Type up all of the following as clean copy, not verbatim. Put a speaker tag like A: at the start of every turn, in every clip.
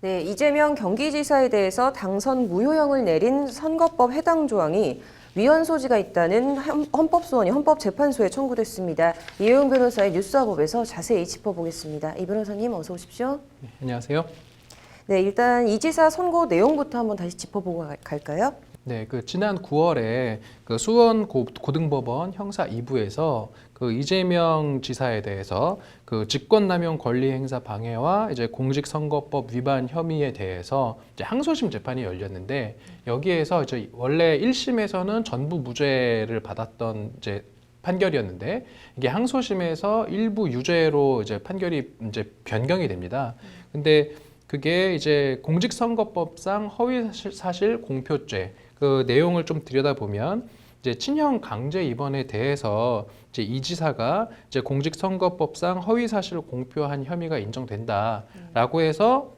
A: 네, 이재명 경기지사에 대해서 당선 무효형을 내린 선거법 해당 조항이 위헌 소지가 있다는 헌법소원이 헌법재판소에 청구됐습니다. 이혜용 변호사의 뉴스와법에서 자세히 짚어보겠습니다. 이 변호사님 어서 오십시오.
B: 네, 안녕하세요.
A: 네, 일단 이 지사 선고 내용부터 한번 다시 짚어보고 갈까요?
B: 네, 지난 9월에 수원 고등법원 형사 2부에서 이재명 지사에 대해서 직권남용 권리행사 방해와 이제 공직선거법 위반 혐의에 대해서 이제 항소심 재판이 열렸는데, 여기에서 이제 원래 1심에서는 전부 무죄를 받았던 이제 판결이었는데, 이게 항소심에서 일부 유죄로 이제 판결이 이제 변경이 됩니다. 근데 그게 이제 공직선거법상 허위사실 공표죄 그 내용을 좀 들여다보면, 이제 친형 강제 입원에 대해서 이제 이 지사가 이제 공직선거법상 허위사실 공표한 혐의가 인정된다라고 해서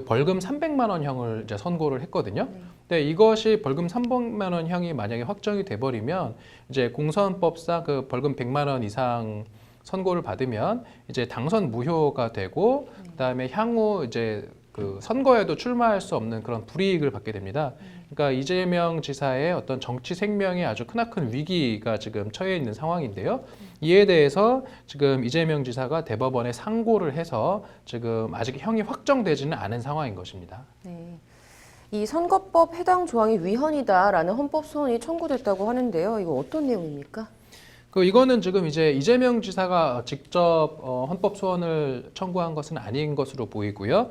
B: 벌금 300만 원형을 이제 선고를 했거든요. 근데 이것이 벌금 300만 원형이 만약에 확정이 돼버리면, 이제 공선법상 벌금 100만 원 이상 선고를 받으면 이제 당선 무효가 되고, 그다음에 향후 이제 선거에도 출마할 수 없는 그런 불이익을 받게 됩니다. 그러니까 이재명 지사의 어떤 정치 생명에 아주 크나큰 위기가 지금 처해 있는 상황인데요. 이에 대해서 지금 이재명 지사가 대법원에 상고를 해서 지금 아직 형이 확정되지는 않은 상황인 것입니다.
A: 네. 이 선거법 해당 조항이 위헌이다라는 헌법소원이 청구됐다고 하는데요. 이거 어떤 내용입니까?
B: 이거는 지금 이제 이재명 지사가 직접 헌법 소원을 청구한 것은 아닌 것으로 보이고요.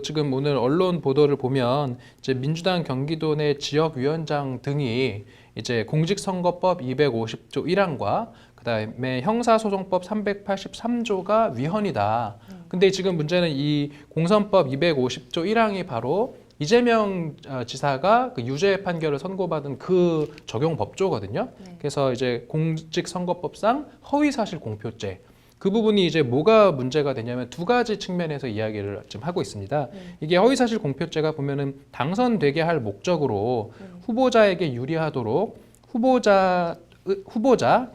B: 지금 오늘 언론 보도를 보면 이제 민주당 경기도 내 지역위원장 등이 이제 공직선거법 250조 1항과 그다음에 형사소송법 383조가 위헌이다. 근데 지금 문제는 이 공선법 250조 1항이 바로 이재명 지사가 유죄 판결을 선고받은 그 적용 법조거든요. 그래서 이제 공직선거법상 허위사실 공표죄, 그 부분이 이제 뭐가 문제가 되냐면 두 가지 측면에서 이야기를 지금 하고 있습니다. 이게 허위사실 공표죄가 보면은 당선되게 할 목적으로 후보자에게 유리하도록 후보자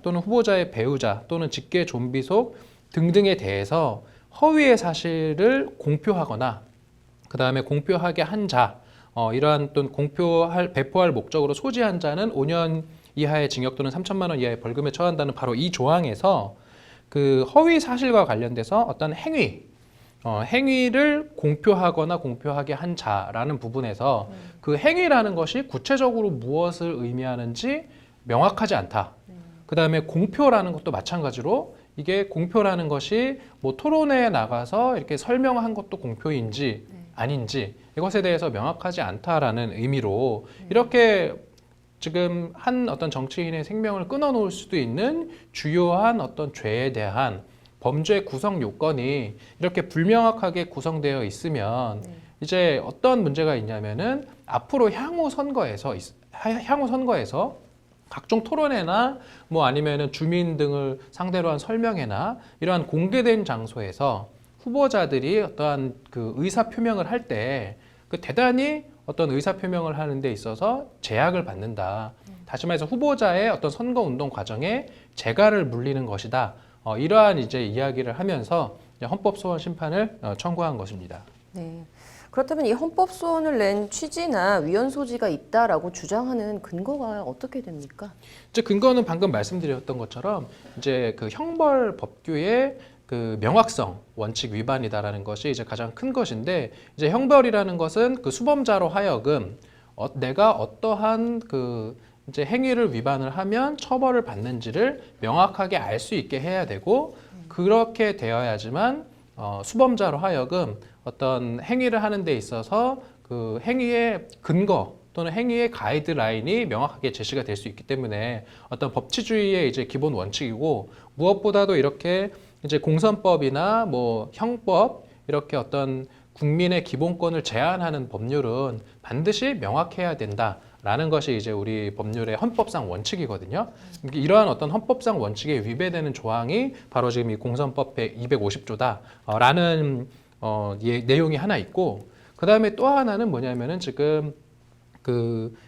B: 또는 후보자의 배우자 또는 직계 좀비속 등등에 대해서 허위의 사실을 공표하거나, 그 다음에 공표하게 한 자, 이러한 또 배포할 목적으로 소지한 자는 5년 이하의 징역 또는 3천만 원 이하의 벌금에 처한다는 바로 이 조항에서 허위 사실과 관련돼서 어떤 행위를 공표하거나 공표하게 한 자라는 부분에서 그 행위라는 것이 구체적으로 무엇을 의미하는지 명확하지 않다. 그 다음에 공표라는 것도 마찬가지로 이게 공표라는 것이 뭐 토론회에 나가서 이렇게 설명한 것도 공표인지 아닌지 이것에 대해서 명확하지 않다라는 의미로 이렇게 지금 한 어떤 정치인의 생명을 끊어놓을 수도 있는 주요한 어떤 죄에 대한 범죄 구성 요건이 이렇게 불명확하게 구성되어 있으면 이제 어떤 문제가 있냐면은 앞으로 향후 선거에서 각종 토론회나 뭐 아니면은 주민 등을 상대로 한 설명회나 이러한 공개된 장소에서 후보자들이 어떠한 의사 표명을 할 때 대단히 어떤 의사 표명을 하는 데 있어서 제약을 받는다. 다시 말해서 후보자의 어떤 선거 운동 과정에 재갈을 물리는 것이다. 이러한 이제 이야기를 하면서 헌법 소원 심판을 청구한 것입니다.
A: 네. 그렇다면 이 헌법 소원을 낸 취지나 위헌 소지가 있다라고 주장하는 근거가 어떻게 됩니까?
B: 이제 근거는 방금 말씀드렸던 것처럼 이제 형벌 법규의 명확성 원칙 위반이다라는 것이 이제 가장 큰 것인데, 이제 형벌이라는 것은 수범자로 하여금 내가 어떠한 이제 행위를 위반을 하면 처벌을 받는지를 명확하게 알 수 있게 해야 되고, 그렇게 되어야지만 수범자로 하여금 어떤 행위를 하는 데 있어서 행위의 근거 또는 행위의 가이드라인이 명확하게 제시가 될 수 있기 때문에 어떤 법치주의의 이제 기본 원칙이고, 무엇보다도 이렇게 이제 공선법이나 뭐 형법 이렇게 어떤 국민의 기본권을 제한하는 법률은 반드시 명확해야 된다라는 것이 이제 우리 법률의 헌법상 원칙이거든요. 이러한 어떤 헌법상 원칙에 위배되는 조항이 바로 지금 이 공선법 250조다라는 내용이 하나 있고, 그 다음에 또 하나는 뭐냐면은 지금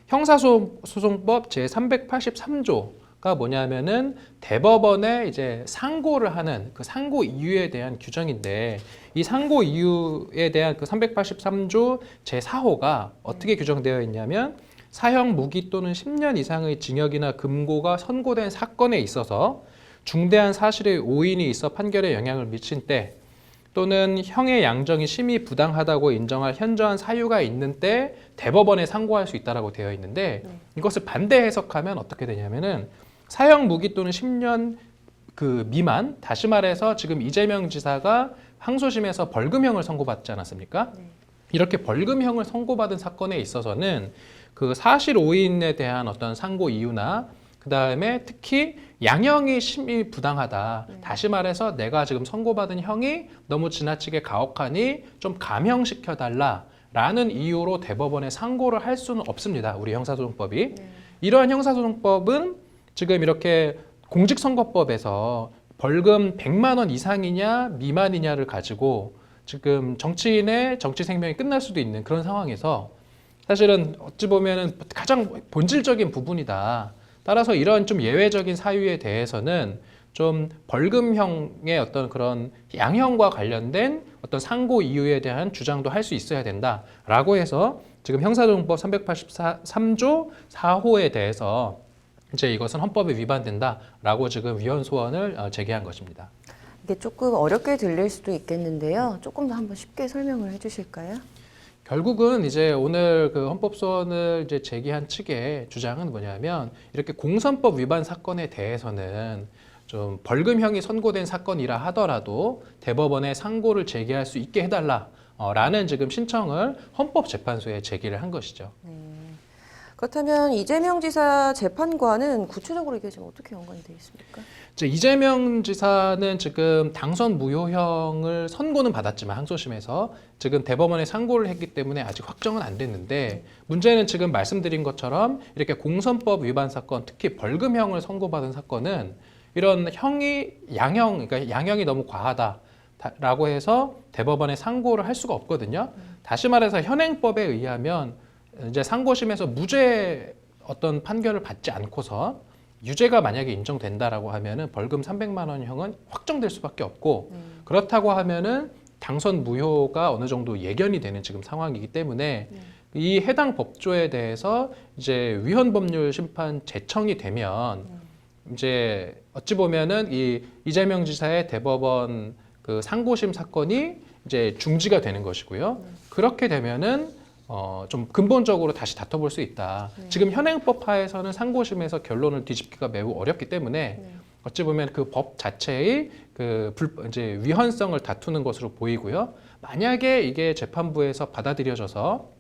B: 형사소송법 제383조 가 뭐냐면은 대법원에 이제 상고를 하는 그 상고 이유에 대한 규정인데 이 상고 이유에 대한 그 383조 제4호가 어떻게 규정되어 있냐면 사형 무기 또는 10년 이상의 징역이나 금고가 선고된 사건에 있어서 중대한 사실의 오인이 있어 판결에 영향을 미친 때 또는 형의 양정이 심히 부당하다고 인정할 현저한 사유가 있는 때 대법원에 상고할 수 있다라고 되어 있는데 이것을 반대 해석하면 어떻게 되냐면은 사형 무기 또는 10년 그 미만, 다시 말해서 지금 이재명 지사가 항소심에서 벌금형을 선고받지 않았습니까? 이렇게 벌금형을 선고받은 사건에 있어서는 그 사실 오인에 대한 어떤 상고 이유나 그 다음에 특히 양형이 심히 부당하다. 다시 말해서 내가 지금 선고받은 형이 너무 지나치게 가혹하니 좀 감형시켜달라라는 이유로 대법원에 상고를 할 수는 없습니다. 우리 형사소송법이. 이러한 형사소송법은 지금 이렇게 공직선거법에서 벌금 100만 원 이상이냐 미만이냐를 가지고 지금 정치인의 정치 생명이 끝날 수도 있는 그런 상황에서 사실은 어찌 보면은 가장 본질적인 부분이다. 따라서 이런 좀 예외적인 사유에 대해서는 좀 벌금형의 어떤 그런 양형과 관련된 어떤 상고 이유에 대한 주장도 할 수 있어야 된다라고 해서 지금 형사소송법 383조 4호에 대해서 이제 이것은 헌법에 위반된다라고 지금 위헌 소원을 제기한 것입니다.
A: 이게 조금 어렵게 들릴 수도 있겠는데요. 조금 더 한번 쉽게 설명을 해주실까요?
B: 결국은 이제 오늘 그 헌법소원을 이제 제기한 측의 주장은 뭐냐면 이렇게 공선법 위반 사건에 대해서는 좀 벌금형이 선고된 사건이라 하더라도 대법원에 상고를 제기할 수 있게 해달라라는 지금 신청을 헌법재판소에 제기를 한 것이죠.
A: 그렇다면 이재명 지사 재판과는 구체적으로 이게 지금 어떻게 연관이 되어 있습니까?
B: 이제 이재명 지사는 지금 당선 무효형을 선고는 받았지만 항소심에서 지금 대법원에 상고를 했기 때문에 아직 확정은 안 됐는데 문제는 지금 말씀드린 것처럼 이렇게 공선법 위반 사건, 특히 벌금형을 선고받은 사건은 이런 형이 그러니까 양형이 너무 과하다라고 해서 대법원에 상고를 할 수가 없거든요. 다시 말해서 현행법에 의하면 이제 상고심에서 무죄 어떤 판결을 받지 않고서 유죄가 만약에 인정된다라고 하면은 벌금 300만 원형은 확정될 수밖에 없고 그렇다고 하면은 당선 무효가 어느 정도 예견이 되는 지금 상황이기 때문에 이 해당 법조에 대해서 이제 위헌 법률 심판 제청이 되면 이제 어찌 보면은 이 이재명 지사의 대법원 그 상고심 사건이 이제 중지가 되는 것이고요. 그렇게 되면은 좀 근본적으로 다시 다퉈볼 수 있다. 지금 현행법 하에서는 상고심에서 결론을 뒤집기가 매우 어렵기 때문에 어찌 보면 그 법 자체의 그 이제 위헌성을 다투는 것으로 보이고요. 만약에 이게 재판부에서 받아들여져서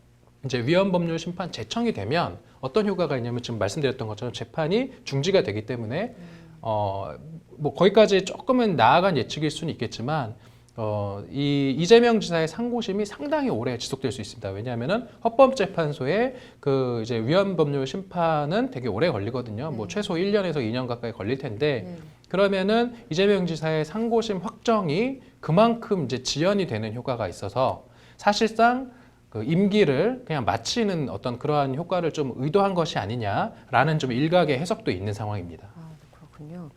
B: 이제 위헌 법률 심판 제청이 되면 어떤 효과가 있냐면 지금 말씀드렸던 것처럼 재판이 중지가 되기 때문에 뭐 거기까지 조금은 나아간 예측일 수는 있겠지만 이 이재명 지사의 상고심이 상당히 오래 지속될 수 있습니다. 왜냐하면은 헌법재판소의 그 이제 위헌 법률 심판은 되게 오래 걸리거든요. 뭐 최소 1년에서 2년 가까이 걸릴 텐데 그러면은 이재명 지사의 상고심 확정이 그만큼 이제 지연이 되는 효과가 있어서 사실상 그 임기를 그냥 마치는 어떤 그러한 효과를 좀 의도한 것이 아니냐라는 좀 일각의 해석도 있는 상황입니다.
A: 아, 그렇군요.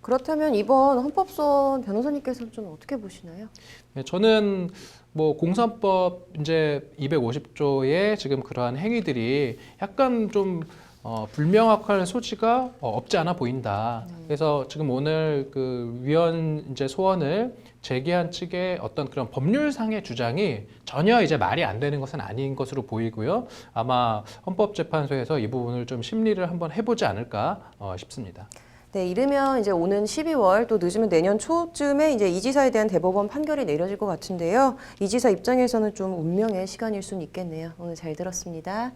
A: 그렇다면 이번 헌법소원 변호사님께서는 좀 어떻게 보시나요?
B: 네, 저는 뭐 공선법 이제 250조의 지금 그러한 행위들이 약간 좀 불명확할 소지가 없지 않아 보인다. 그래서 지금 오늘 그 위헌 이제 소원을 제기한 측의 어떤 그런 법률상의 주장이 전혀 이제 말이 안 되는 것은 아닌 것으로 보이고요. 아마 헌법재판소에서 이 부분을 좀 심리를 한번 해보지 않을까 싶습니다.
A: 네, 이르면 이제 오는 12월 또 늦으면 내년 초쯤에 이제 이 지사에 대한 대법원 판결이 내려질 것 같은데요. 이 지사 입장에서는 좀 운명의 시간일 수는 있겠네요. 오늘 잘 들었습니다.